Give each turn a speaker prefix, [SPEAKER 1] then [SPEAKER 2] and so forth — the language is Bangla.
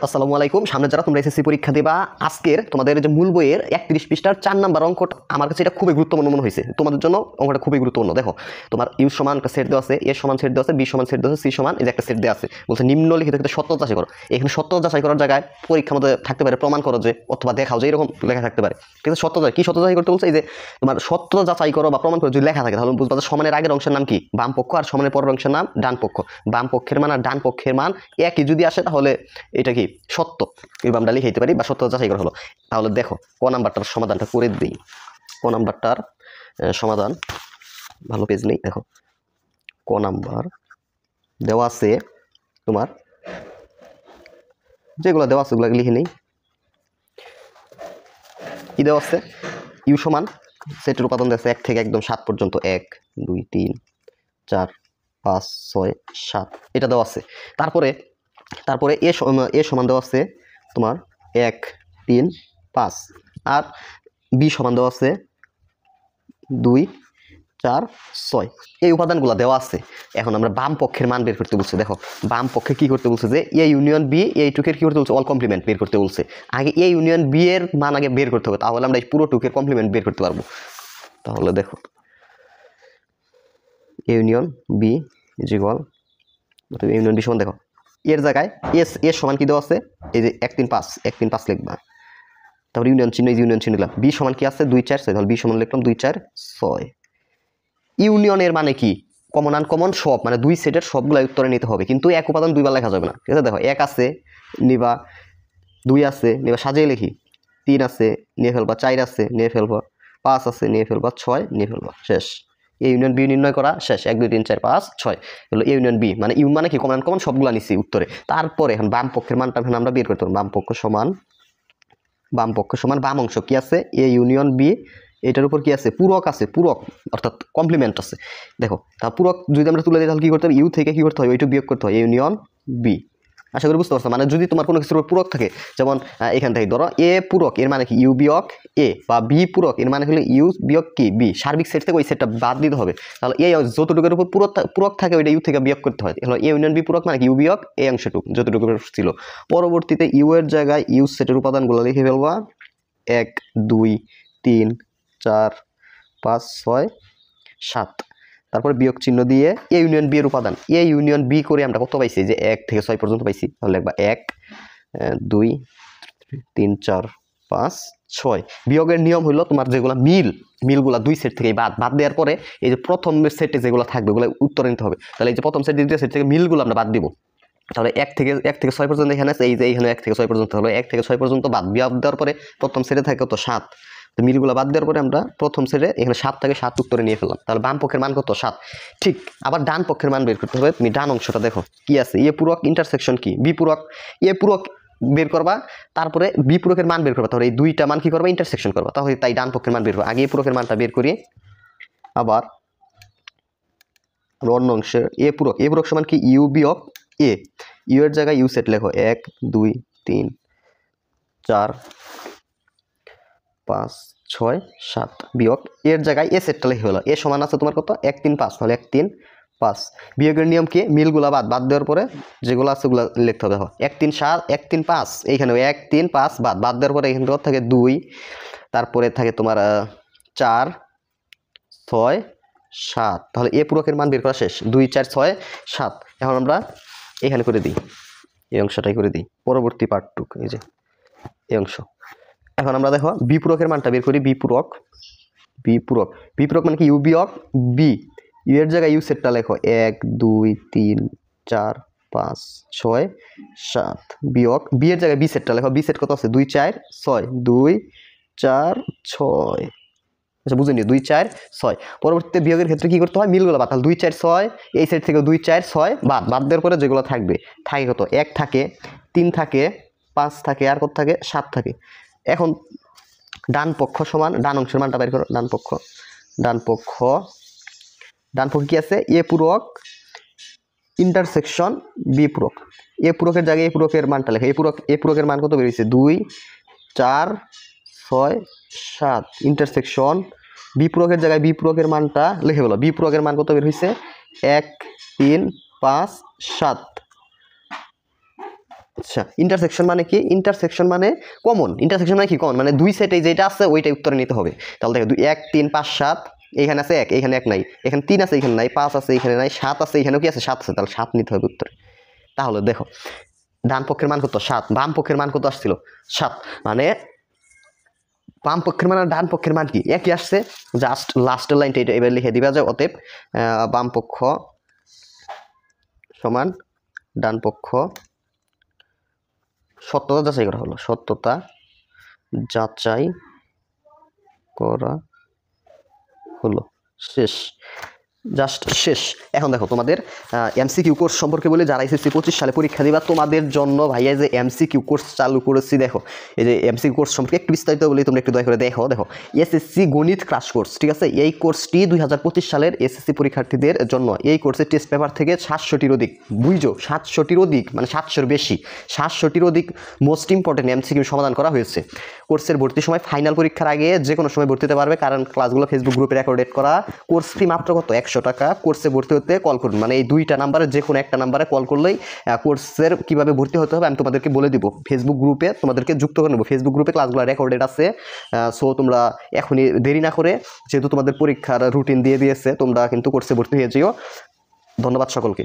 [SPEAKER 1] আসসালামু আলাইকুম। সামনে যারা তোমরা এসএসসি পরীক্ষা দিবা, আজকের তোমাদের যে মূল বইয়ের 31 পৃষ্ঠার 4 নাম্বার অঙ্কটা আমার কাছে এটা খুবই গুরুত্বপূর্ণ মনে হয়েছে। তোমাদের জন্য অঙ্কটা খুবই গুরুত্বপূর্ণ। দেখো, তোমার ইউ সমান একটা সেট দেওয়া আছে, এ সমান সেট দেওয়া আছে, বি সমান সেট দেওয়া আছে, সি সমান এই যে একটা সেট দেওয়া আছে। বলছে নিম্নলিখিত ক্ষেত্রে সত্যতা যাচাই করো। এখানে সত্যতা যাচাই করার জায়গায় পরীক্ষার মধ্যে থাকতে পারে প্রমাণ করো যে, অথবা দেখাও যে, এরকম লেখা থাকতে পারে। কিন্তু সত্যতা কি, সত্যতা যাচাই করতে বলছে এই যে তোমার সত্যতা যাচাই করো বা প্রমাণ করো যদি লেখা থাকে, তাহলে বুঝবা যে সমানের আগের অংশের নাম কি বাম পক্ষ, আর সমানের পরের অংশের নাম ডান পক্ষ। বাম পক্ষের মান আর ডান পক্ষের মান একই যদি আসে তাহলে এটা কি সত্য, এবার আমরা লিখে দিতে পারি বা সত্য যাচাই করা হলো। তাহলে দেখো ক নাম্বারটার সমাধানটা করে দিই। ক নাম্বারটার সমাধান, ভালো পেজ নেই, দেখো ক নাম্বার দেওয়া আছে তোমার, যেগুলো দেওয়া আছে ওগুলো লিখে নেই। কি দেওয়া আছে? ইউ সমান সেটের উপাদান দেওয়া আছে 1 থেকে একদম 7 পর্যন্ত, 1 2 3 4 5 6 7 এটা দেওয়া আছে। তারপরে এ সমান দেওয়া আছে তোমার 1 3 5, আর বি সমান দেওয়া আছে 2 4 6। এই উপাদানগুলো দেওয়া আছে। এখন আমরা বাম পক্ষের মান বের করতে বলছে। দেখো বাম পক্ষে কি করতে বলছে, যে এ ইউনিয়ন বি এই টুকের কি করতে বলছে, অল কমপ্লিমেন্ট বের করতে বলছে। আগে এ ইউনিয়ন বি এর মান আগে বের করতে হবে, তাহলে আমরা এই পুরো টুকের কমপ্লিমেন্ট বের করতে পারবো। তাহলে দেখো A union B is equal, union B সমান, দেখো এর জায়গায় এর সমান কি দেওয়া আছে, এই যে 1 3 5 1 3 5 লিখবা। তারপর ইউনিয়ন চিহ্ন, এই ইউনিয়ন চিহ্ন দিলাম। বি সমান কি আছে 2 4 6, তাহলে বি সমান লিখলাম 2 4 6। ইউনিয়নের মানে কি, কমন আনকমন সব, মানে দুই সেটের সবগুলো উত্তরে নিতে হবে, কিন্তু এক উপাদান দুইবার লেখা যাবে না। ঠিক আছে, দেখো 1 আছে নিবা, 2 আছে নিবা, সাজিয়ে লিখি, 3 আছে নিয়ে ফেলবা, 4 আছে নিয়ে ফেলবা, 5 আছে নিয়ে ফেলবা, 6 নিয়ে ফেলবা, শেষ। এ ইউনিয়ন বি নির্ণয় করা শেষ। 1 2 3 4 5 6 হলো এ ইউনিয়ন বি। মানে ইউ মানে কি, কমন আনকমন সবগুলা নিচ্ছি উত্তরে। তারপরে এখন বাম পক্ষের মানটা এখন আমরা বের করতে পারবো। বাম পক্ষ সমান বাম অংশ কি আছে, এ ইউনিয়ন বি, এটার উপর কি আছে, পূরক আছে, পূরক অর্থাৎ কমপ্লিমেন্ট আছে। দেখো তা পূরক যদি আমরা তুলে দিই তাহলে কি করতে হবে, ইউ থেকে কি করতে হয়, ওইটু বিয়োগ করতে হয়, এ ইউনিয়ন বি। আশা করি বুঝতে পারছো। মানে যদি তোমার কোনো কিছুর পূরক থাকে, যেমন এখান থেকে ধরো এ পূরক, এর মানে কি ইউ বিয়োগ এ, বা বি পূরক, এর মানে হলো ইউ বিয়োগ কি বি, সার্বিক সেট থেকে ওই সেটটা বাদ দিতে হবে। তাহলে এই যতটুকুর উপর পূরক থাকে ওইটা ইউ থেকে বিয়োগ করতে হয়। হলো এ ইউনিয়ন বি পূরক মানে ইউ বিয়োগ এই অংশটুকু যতটুকু ছিল। পরবর্তীতে ইউ এর জায়গায় ইউ সেটের উপাদানগুলো লিখে ফেলবা, 1 2 3 4 5 6 7। তারপর বিয়োগ চিহ্ন দিয়ে এ ইউনিয়ন বি এর উপাদান, এ ইউনিয়ন বি করে আমরা কত পাইছি, যে 1 থেকে 6 পর্যন্ত পাইছি। তাহলে লিখবা 1 2 3 4 5 6। বিয়োগের নিয়ম হলো তোমার যেগুলো মিলগুলা দুই সেট থেকে বাদ দেওয়ার পরে এই যে প্রথম সেটে যেগুলো থাকবে ওগুলো উত্তরে নিতে হবে। তাহলে এই যে প্রথম সেট, দ্বিতীয় সেট থেকে মিলগুলো আমরা বাদ দিব। তাহলে 1 থেকে 6 পর্যন্ত এখানে আছে, এই যে এখানে 1 থেকে 6 পর্যন্ত, হলো 1 থেকে 6 পর্যন্ত বাদ দেওয়ার পরে প্রথম সেটে থাকে কত, 7। তো মিলগুলো বাদ দেওয়ার পরে আমরা প্রথম সেটে এখানে 7 থেকে 7 উত্তরে নিয়ে ফেললাম। তাহলে বাম পক্ষের মান কত, 7। ঠিক আবার ডান পক্ষের মান বের করতে হবে। তুমি ডান অংশটা দেখো কি আছে, এ পূরক ইন্টারসেকশন কি বি পূরক, এ পূরক বের করবা, তারপরে বি পূরকের মান বের করবা, তাহলে এই দুইটা মান কি করবা, ইন্টারসেকশন করবা, তাহলে তাই ডান পক্ষের মান বের করবা। আগে এ পূরকের মানটা বের করি, আবার অন্য অংশের এ পূরক সমান কি ইউ বিয়োগ এ, ইউ এর জায়গায় ইউ সেট লেখো, 1 2 3 4 5 6 7 বিয়োগ এর জায়গায় এ সেটটা লিখে হলো, এ সমান আছে তোমার কত, 1 3 5, তাহলে 1 3 5। বিয়োগের নিয়ম কি, মিলগুলা বাদ দেওয়ার পরে যেগুলো আছে ওগুলো লিখতে হবে। দেখো 1 3 7 1 3 5, এইখানে 1 3 5 বাদ দেওয়ার পরে এখানে থাকে 2, তারপরে থাকে তোমার 4 6 7। তাহলে এ পূরকের মান বের করা শেষ, 2 4 6 7। এখন আমরা এখানে করে দিই, এই অংশটাই করে দিই, পরবর্তী পার্টটুক এই যে এই অংশ। এখন আমরা দেখো বি পূরকের মানটা বের করি, বি পূরক মানে কি ইউ বিয়োগ বি, ইউ এর জায়গায় ইউ সেটটা লেখো, 1 2 3 4 5 6 7 বিয়োগ বি এর জায়গায় বি সেটটা লেখো, বি সেট কত আছে, 2 4 6 2 4 6। আচ্ছা বুঝে নিও, 2 4 6। পরবর্তীতে বিয়োগের ক্ষেত্রে কি করতে হয়, মিলগুলো বাদ, তাহলে 2 4 6 এই সাইড থেকে 2 4 6 বাদ দেওয়ার পরে যেগুলো থাকবে থাকে কত, 1 থাকে 3 থাকে 5 থাকে আর কত থাকে, 7 থাকে। এখন ডান পক্ষ সমান ডান অংশের মানটা বের করো, ডান পক্ষ কি আছে, এ পূরক ইন্টারসেকশন বি পূরক, এ পূরকের জায়গায় এ পূরকের মানটা লেখা, এ পূরকের মান কত বের হয়েছে, 2 4 6 7 ইন্টারসেকশন বি পূরকের জায়গায় বি পূরকের মানটা লিখে বলো, বি পূরকের মান কত বের হয়েছে, 1 3 5 7। আচ্ছা ইন্টারসেকশন মানে কি? ইন্টারসেকশন মানে কমন। ইন্টারসেকশন মানে কি? কমন মানে দুই সেটে যেটা আছে ওইটাই উত্তরে নিতে হবে। তাহলে দেখো 2 1 3 5 7 এইখানে আছে 1, এইখানে 1 নাই, এখানে 3 আছে, এখানে নাই, 5 আছে, এখানে নাই, 7 আছে, এখানেও কি আছে 7 আছে, তাহলে 7 নিতে হবে উত্তরে। তাহলে দেখো ডান পক্ষের মান কত? 7। বাম পক্ষের মান কত আসছিল? 7। মানে বাম পক্ষের মান আর ডান পক্ষের মান কি একই আসছে, জাস্ট লাস্টের লাইনটা এটা এবার লিখে দিবা যে অতএব বাম পক্ষ সমান ডান পক্ষ। সত্যতা যাচাই করা হলো, সত্যতা যাচাই করা হলো, শেষ, জাস্ট শেষ। এখন দেখো তোমাদের এমসিকিউ কোর্স সম্পর্কে বলে, যারা এসএসসি 25 সালে পরীক্ষা দিবা তোমাদের জন্য ভাইয়া যে এমসিকিউ কোর্স চালু করেছি, দেখো এই যে এমসিকিউ কোর্স সম্পর্কে একটু বিস্তারিত বলি, তোমরা একটু দয়া করে দেখো। দেখো এসএসসি গণিত ক্রাশ কোর্স, ঠিক আছে, এই কোর্সটি 2025 সালের এসএসসি পরীক্ষার্থীদের জন্য। এই কোর্সের টেস্ট পেপার থেকে 700টির অধিক, বুঝছো 700টির অধিক মানে 700-র বেশি, 700টির অধিক মোস্ট ইম্পর্টেন্ট এমসিকিউ সমাধান করা হয়েছে। কোর্সের ভর্তির সময় ফাইনাল পরীক্ষার আগে যে কোনো সময় ভর্তি হতে পারবে, কারণ ক্লাসগুলো ফেসবুক গ্রুপে রেকর্ডেড করা। কোর্স ফি মাত্র কত? 100 টাকা। কোর্সে ভর্তি হতে কল করুন, মানে এই দুইটা নাম্বারে যে কোনো একটা নাম্বারে কল করলেই কোর্সের কীভাবে ভর্তি হতে হবে আমি তোমাদেরকে বলে দিব। ফেসবুক গ্রুপে তোমাদেরকে যুক্ত করে নেবো, ফেসবুক গ্রুপে ক্লাসগুলো রেকর্ডেড আছে। সো তোমরা এখনই দেরি না করে, যেহেতু তোমাদের পরীক্ষার রুটিন দিয়ে দিয়েছে, তোমরা কিন্তু কোর্সে ভর্তি হয়ে যেও। ধন্যবাদ সকলকে।